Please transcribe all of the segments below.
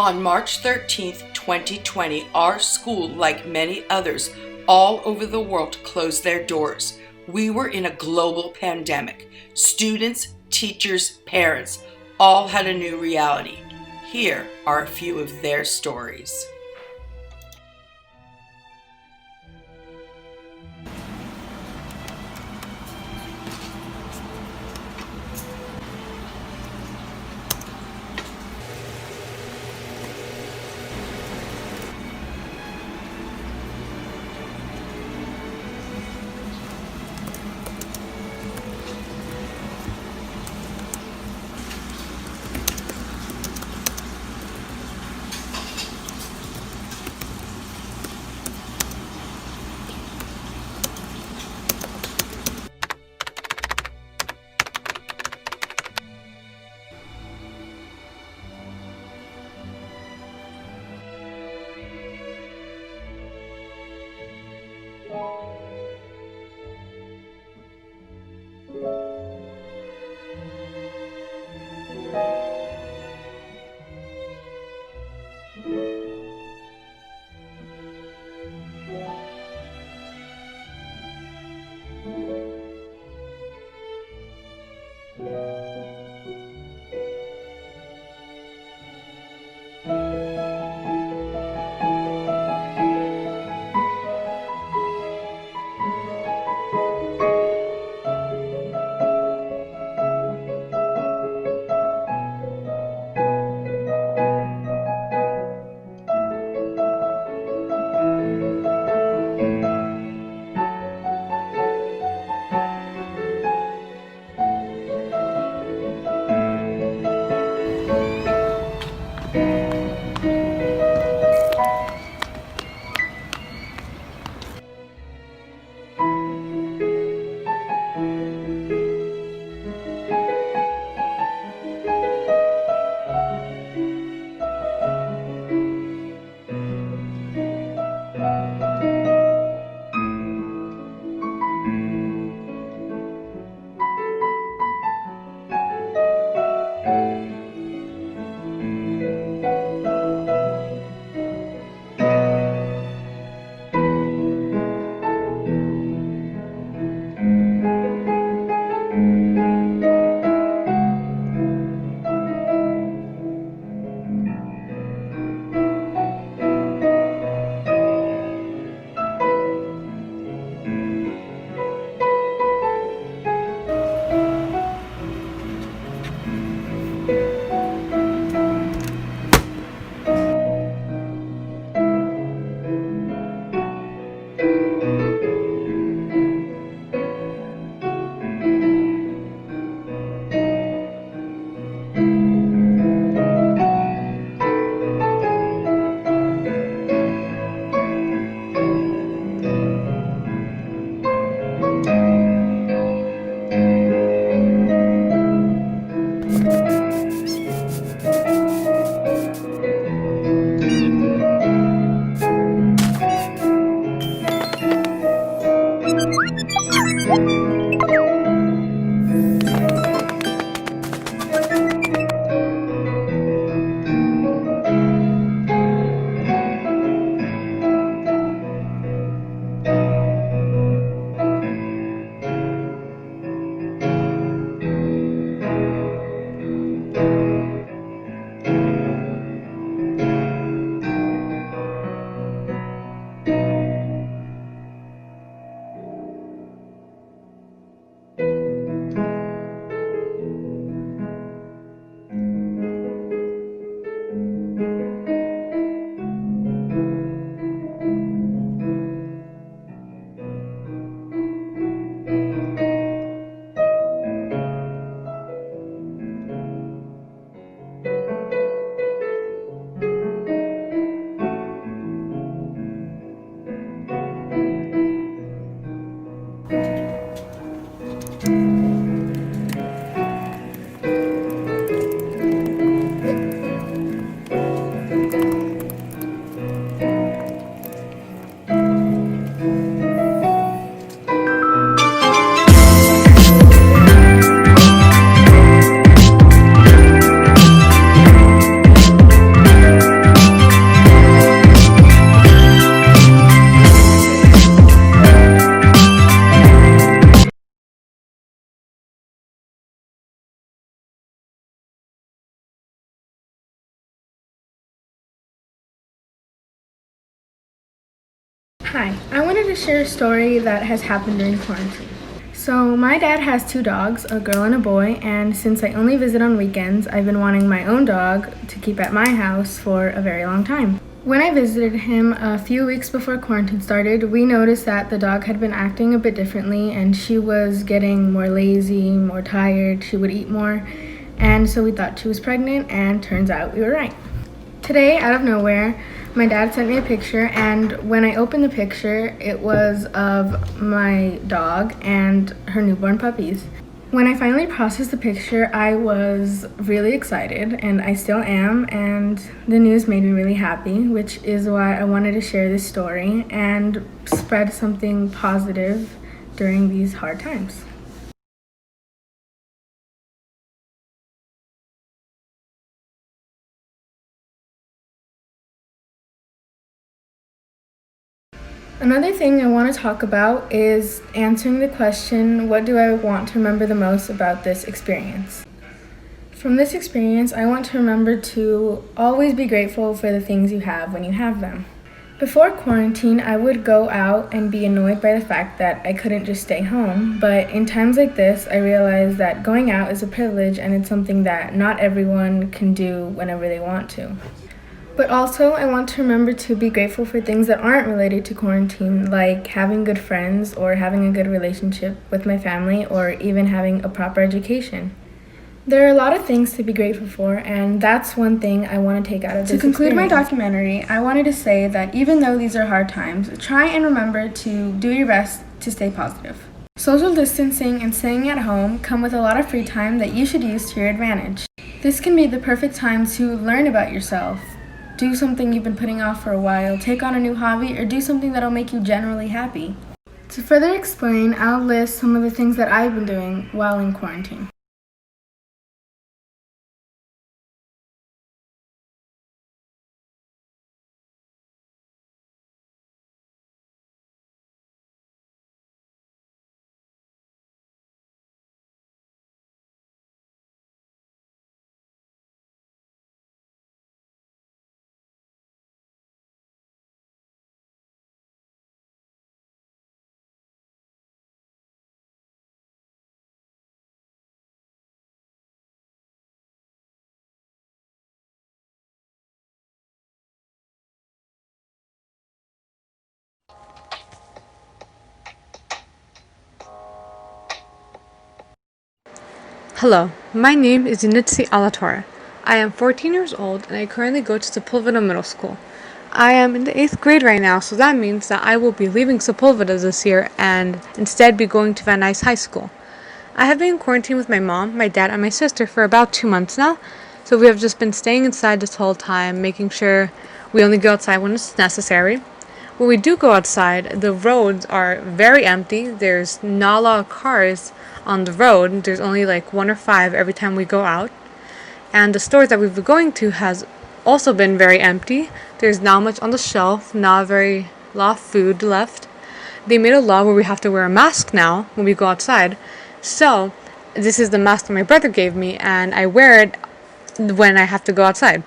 On March 13th, 2020, our school, like many others all over the world, closed their doors. We were in a global pandemic. Students, teachers, parents all had a new reality. Here are a few of their stories. Hi, I wanted to share a story that has happened during quarantine. So, my dad has two dogs, a girl and a boy, and since I only visit on weekends, I've been wanting my own dog to keep at my house for a very long time. When I visited him a few weeks before quarantine started, we noticed that the dog had been acting a bit differently and she was getting more lazy, more tired, she would eat more, and so we thought she was pregnant, and turns out we were right. Today, out of nowhere, my dad sent me a picture, and when I opened the picture, it was of my dog and her newborn puppies. When I finally processed the picture, I was really excited, and I still am, and the news made me really happy, which is why I wanted to share this story and spread something positive during these hard times. Another thing I want to talk about is answering the question, what do I want to remember the most about this experience? From this experience, I want to remember to always be grateful for the things you have when you have them. Before quarantine, I would go out and be annoyed by the fact that I couldn't just stay home, but in times like this, I realized that going out is a privilege and it's something that not everyone can do whenever they want to. But also, I want to remember to be grateful for things that aren't related to quarantine, like having good friends or having a good relationship with my family or even having a proper education. There are a lot of things to be grateful for, and that's one thing I want to take out of this. To conclude my documentary, I wanted to say that even though these are hard times, try and remember to do your best to stay positive. Social distancing and staying at home come with a lot of free time that you should use to your advantage. This can be the perfect time to learn about yourself, do something you've been putting off for a while, take on a new hobby, or do something that'll make you generally happy. To further explain, I'll list some of the things that I've been doing while in quarantine. Hello, my name is Yunitsi Alatorre. I am 14 years old and I currently go to Sepulveda Middle School. I am in the 8th grade right now, so that means that I will be leaving Sepulveda this year and instead be going to Van Nuys High School. I have been in quarantine with my mom, my dad, and my sister for about 2 months now, so we have just been staying inside this whole time, making sure we only go outside when it's necessary. When we do go outside, the roads are very empty. There's not a lot of cars on the road. There's only like 1 or 5 every time we go out. And the stores that we've been going to has also been very empty. There's not much on the shelf, not very lot of food left. They made a law where we have to wear a mask now when we go outside. So this is the mask that my brother gave me, and I wear it when I have to go outside.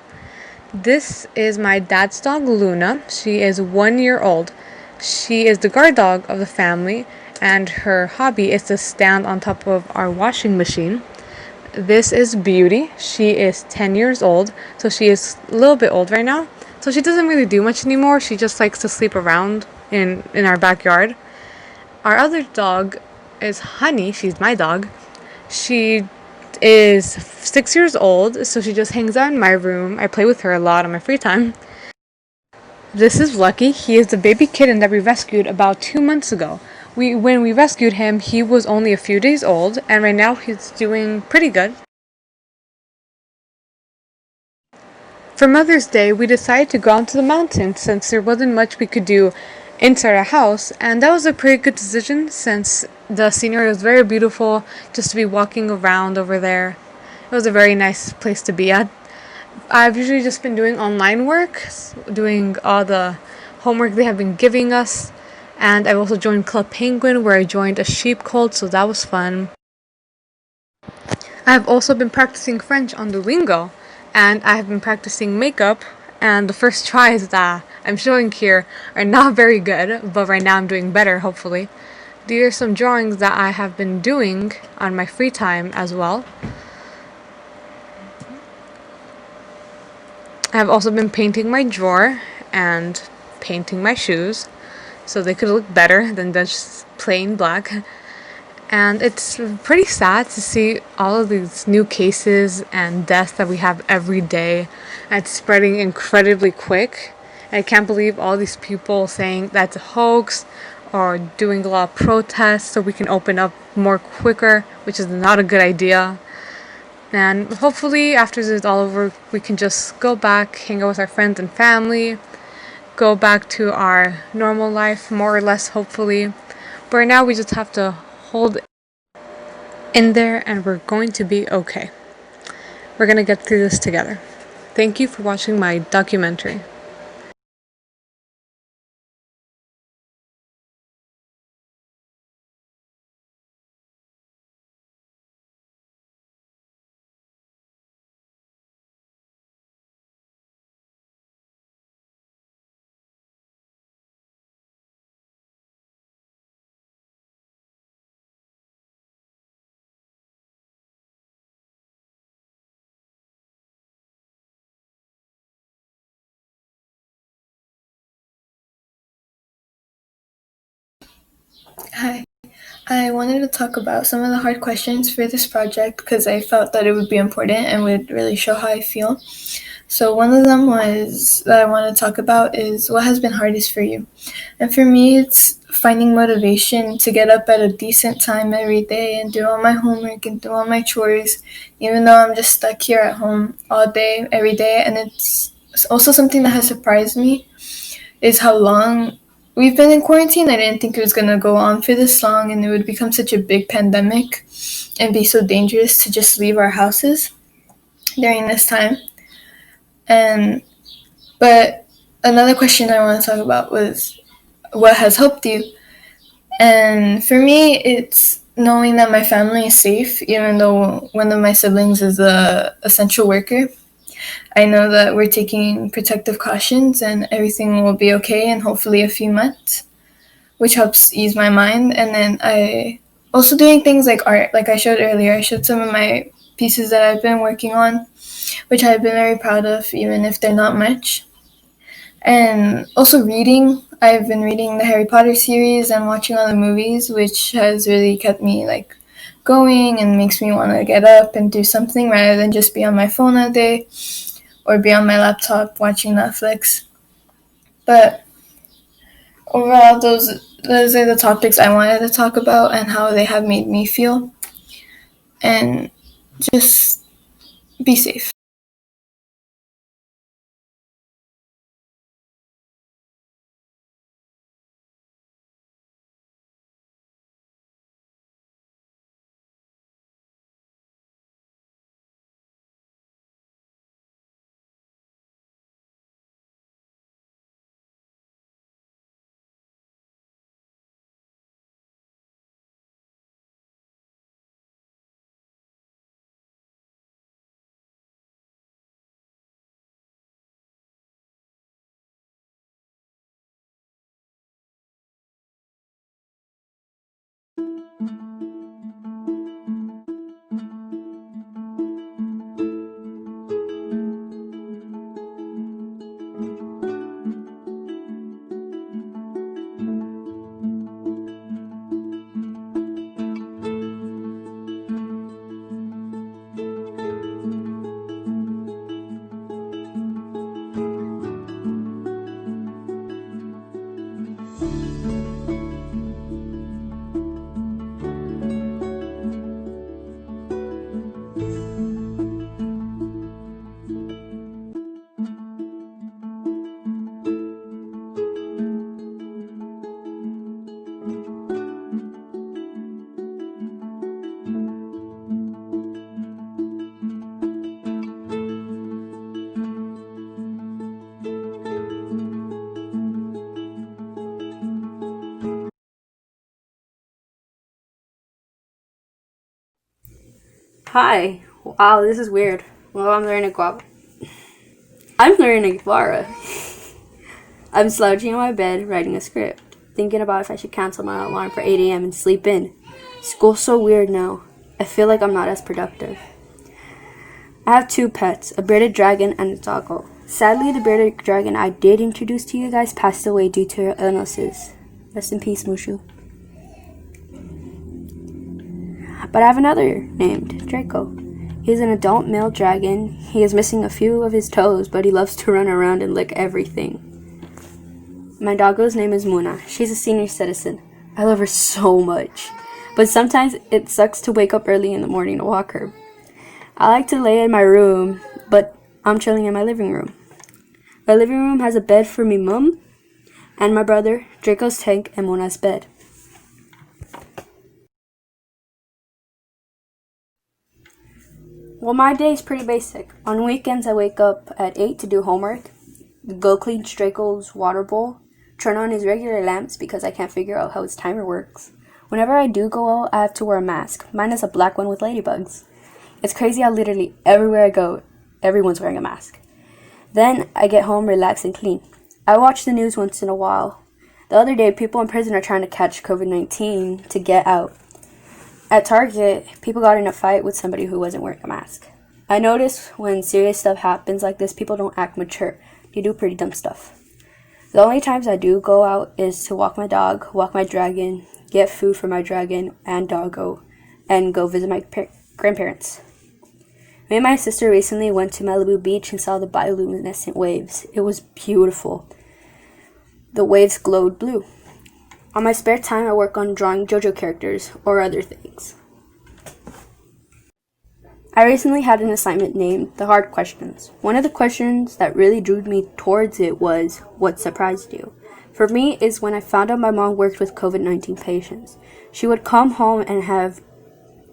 This is my dad's dog, Luna. She is 1 year old. She is the guard dog of the family, and her hobby is to stand on top of our washing machine. This is Beauty. She is 10 years old, so she is a little bit old right now. So she doesn't really do much anymore. She just likes to sleep around in our backyard. Our other dog is Honey. She's my dog. She is 6 years old, so she just hangs out in my room. I play with her a lot on my free time. This is Lucky. He is the baby kitten that we rescued about 2 months ago. When we rescued him, he was only a few days old, and right now he's doing pretty good. For Mother's Day, we decided to go out to the mountains since there wasn't much we could do inside our house, and that was a pretty good decision since the scenery was very beautiful just to be walking around over there. It was a very nice place to be at. I've usually just been doing online work, doing all the homework they have been giving us, and I've also joined Club Penguin where I joined a sheep cult, so that was fun. I have also been practicing French on Duolingo, and I have been practicing makeup and the first tries that I'm showing here are not very good, but right now I'm doing better, hopefully. These are some drawings that I have been doing on my free time as well. I have also been painting my drawer and painting my shoes so they could look better than just plain black. And it's pretty sad to see all of these new cases and deaths that we have every day. And it's spreading incredibly quick. And I can't believe all these people saying that's a hoax or doing a lot of protests so we can open up more quicker, which is not a good idea. And hopefully after this is all over, we can just go back, hang out with our friends and family, go back to our normal life, more or less, hopefully. But right now we just have to hold in there and we're going to be okay. We're going to get through this together. Thank you for watching my documentary. Hi. I wanted to talk about some of the hard questions for this project because I felt that it would be important and would really show how I feel. So one of them was that I want to talk about is what has been hardest for you. And for me, it's finding motivation to get up at a decent time every day and do all my homework and do all my chores, even though I'm just stuck here at home all day, every day. And it's also something that has surprised me is how long we've been in quarantine. I didn't think it was going to go on for this long and it would become such a big pandemic and be so dangerous to just leave our houses during this time. But another question I want to talk about was what has helped you. And for me, it's knowing that my family is safe, even though one of my siblings is a essential worker. I know that we're taking protective cautions and everything will be okay in hopefully a few months, which helps ease my mind. And then I also doing things like art, like I showed earlier. I showed some of my pieces that I've been working on, which I've been very proud of, even if they're not much. And also reading. I've been reading the Harry Potter series and watching all the movies, which has really kept me like going and makes me want to get up and do something rather than just be on my phone all day or be on my laptop watching Netflix. But overall, those are the topics I wanted to talk about and how they have made me feel. And just be safe. Hi. Wow, this is weird. Well, I'm learning to go out. I'm learning Vara. I'm slouching in my bed, writing a script, thinking about if I should cancel my alarm for 8 a.m. and sleep in. School's so weird now. I feel like I'm not as productive. I have 2 pets, a bearded dragon and a doggo. Sadly, the bearded dragon I did introduce to you guys passed away due to her illnesses. Rest in peace, Mushu. But I have another named Draco. He's an adult male dragon. He is missing a few of his toes, but he loves to run around and lick everything. My doggo's name is Muna. She's a senior citizen. I love her so much. But sometimes it sucks to wake up early in the morning to walk her. I like to lay in my room, but I'm chilling in my living room. My living room has a bed for me mum and my brother, Draco's tank, and Muna's bed. Well, my day is pretty basic. On weekends, I wake up at 8 to do homework, go clean Draco's water bowl, turn on his regular lamps because I can't figure out how his timer works. Whenever I do go out, I have to wear a mask. Mine is a black one with ladybugs. It's crazy how literally everywhere I go, everyone's wearing a mask. Then I get home, relax, and clean. I watch the news once in a while. The other day, people in prison are trying to catch COVID-19 to get out. At Target, people got in a fight with somebody who wasn't wearing a mask. I notice when serious stuff happens like this, people don't act mature. They do pretty dumb stuff. The only times I do go out is to walk my dog, walk my dragon, get food for my dragon and doggo, and go visit my grandparents. Me and my sister recently went to Malibu Beach and saw the bioluminescent waves. It was beautiful. The waves glowed blue. On my spare time, I work on drawing JoJo characters or other things. I recently had an assignment named The Hard Questions. One of the questions that really drew me towards it was, what surprised you? For me, is when I found out my mom worked with COVID-19 patients. She would come home and have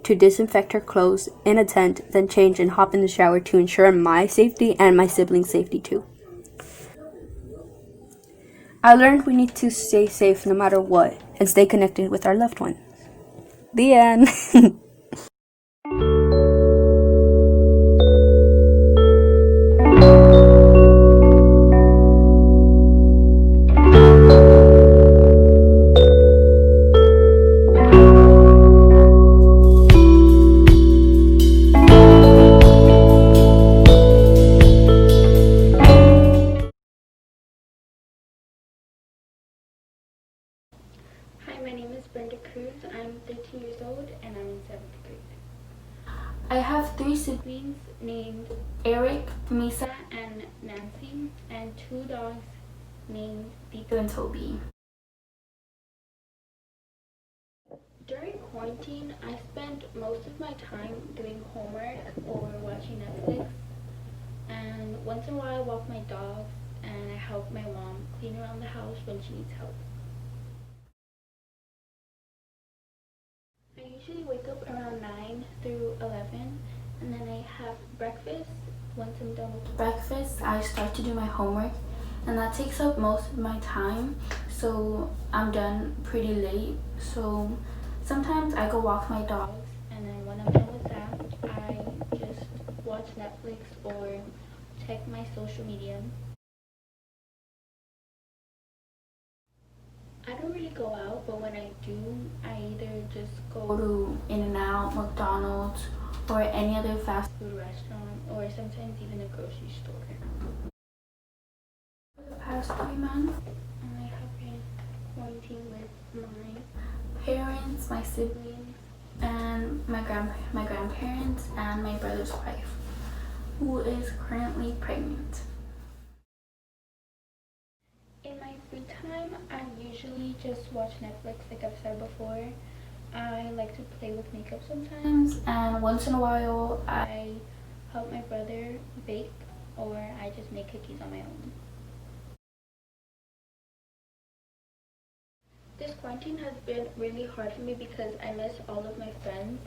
to disinfect her clothes in a tent, then change and hop in the shower to ensure my safety and my siblings' safety too. I learned we need to stay safe no matter what and stay connected with our loved ones. The end. Hi, my name is Brenda Cruz. I'm 13 years old and I'm in 7th grade. I have 3 siblings named Eric, Misa, and Nancy, and 2 dogs named Tito and Toby. During quarantine, I spent most of my time doing homework or watching Netflix, and once in a while I walk my dogs and I help my mom clean around the house when she needs help. I usually wake up around 9 through 11 and then I have breakfast. Once I'm done with breakfast, I start to do my homework and that takes up most of my time, so I'm done pretty late. So sometimes I go walk my dogs and then when I'm done with that, I just watch Netflix or check my social media. I don't really go out, but when I do, I either just go to In-N-Out, McDonald's, or any other fast food restaurant, or sometimes even a grocery store. For the past 3 months, I have been quarantined with my parents, my siblings, and my grandparents, and my brother's wife, who is currently pregnant. In my free time, I usually just watch Netflix like I've said before. I like to play with makeup sometimes, and once in a while I help my brother bake or I just make cookies on my own. This quarantine has been really hard for me because I miss all of my friends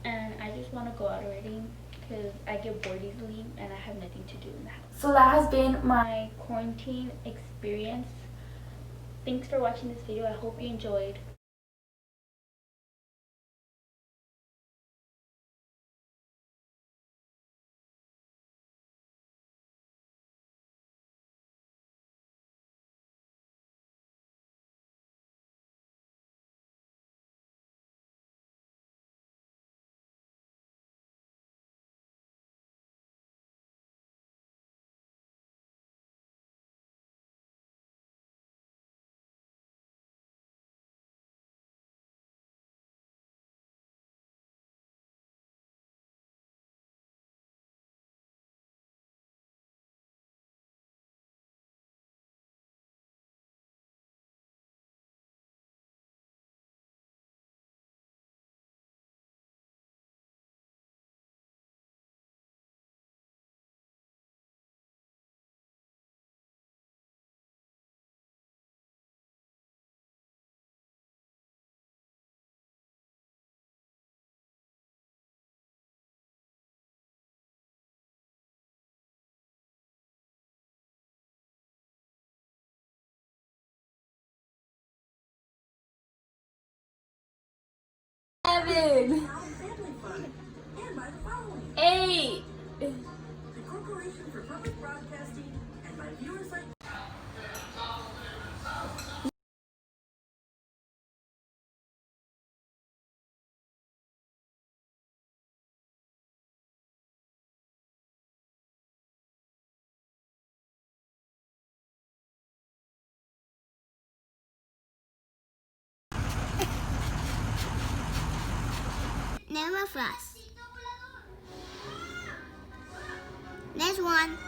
and I just want to go out already because I get bored easily and I have nothing to do in the house. So that has been my quarantine experience. Thanks for watching this video. I hope you enjoyed. 7, 8. Name of us. Next one.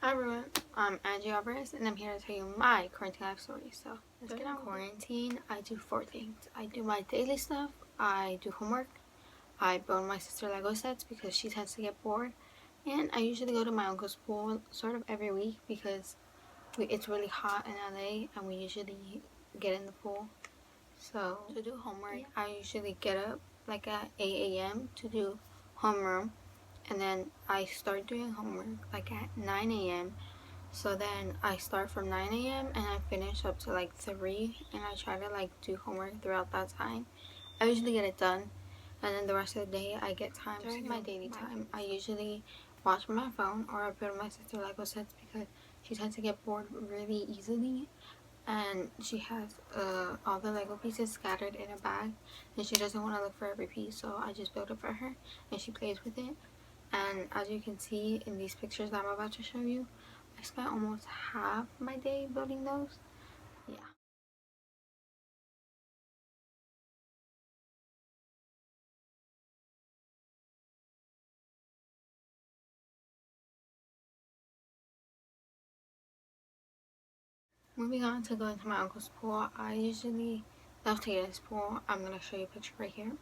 Hi everyone, I'm Angie Alvarez and I'm here to tell you my quarantine life story. So, let's get on. Quarantine, I do 4 things. I do my daily stuff, I do homework, I build my sister Lego sets because she tends to get bored, and I usually go to my uncle's pool sort of every week because it's really hot in LA and we usually get in the pool. So, to do homework, I usually get up like at 8 a.m. to do homeroom. And then I start doing homework like at 9 a.m. So then I start from 9 a.m. and I finish up to like 3, and I try to like do homework throughout that time. I usually get it done, and then the rest of the day I get time. During my daily time, I usually watch my phone or I build my sister Lego sets because she tends to get bored really easily, and she has all the Lego pieces scattered in a bag, and she doesn't want to look for every piece, so I just build it for her and she plays with it. And as you can see in these pictures that I'm about to show you, I spent almost half my day building those. Yeah. Moving on to going to my uncle's pool, I usually love to get his pool. I'm going to show you a picture right here.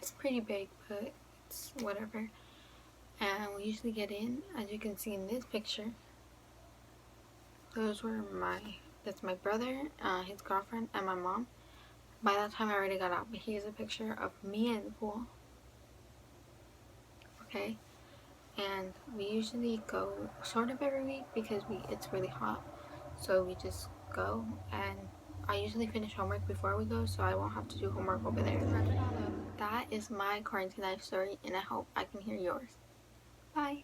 It's pretty big, but it's whatever. And we usually get in, as you can see in this picture. That's my brother, his girlfriend, and my mom. By that time I already got out, but here's a picture of me in the pool. Okay, and we usually go sort of every week because it's really hot, so we just go, and I usually finish homework before we go, so I won't have to do homework over there. That is my quarantine life story, and I hope I can hear yours. Bye.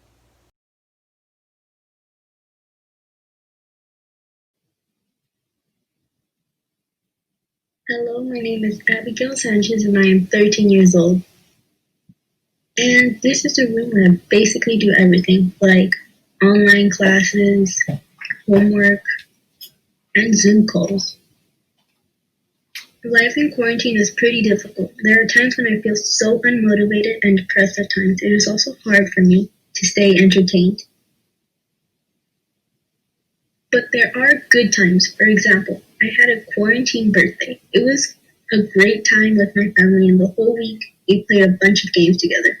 Hello, my name is Abigail Sanchez and I am 13 years old. And this is the room where I basically do everything, like online classes, homework, and Zoom calls. Life in quarantine is pretty difficult. There are times when I feel so unmotivated and depressed at times. It is also hard for me to stay entertained. But there are good times. For example, I had a quarantine birthday. It was a great time with my family, and the whole week we played a bunch of games together.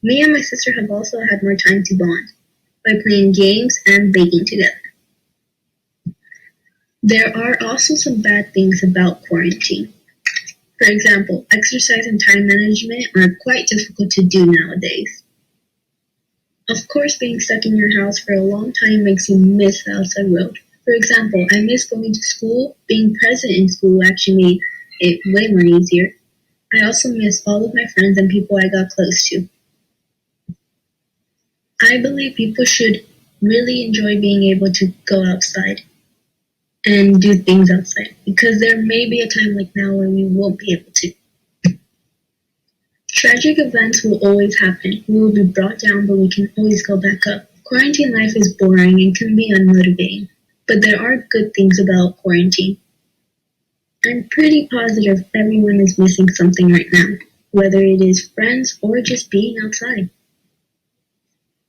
Me and my sister have also had more time to bond by playing games and baking together. There are also some bad things about quarantine. For example, exercise and time management are quite difficult to do nowadays. Of course, being stuck in your house for a long time makes you miss the outside world. For example, I miss going to school. Being present in school actually made it way more easier. I also miss all of my friends and people I got close to. I believe people should really enjoy being able to go outside and do things outside, because there may be a time like now when we won't be able to. Tragic events will always happen. We will be brought down, but we can always go back up. Quarantine life is boring and can be unmotivating, but there are good things about quarantine. I'm pretty positive everyone is missing something right now, whether it is friends or just being outside.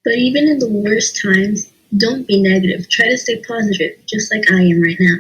But even in the worst times, don't be negative. Try to stay positive, just like I am right now.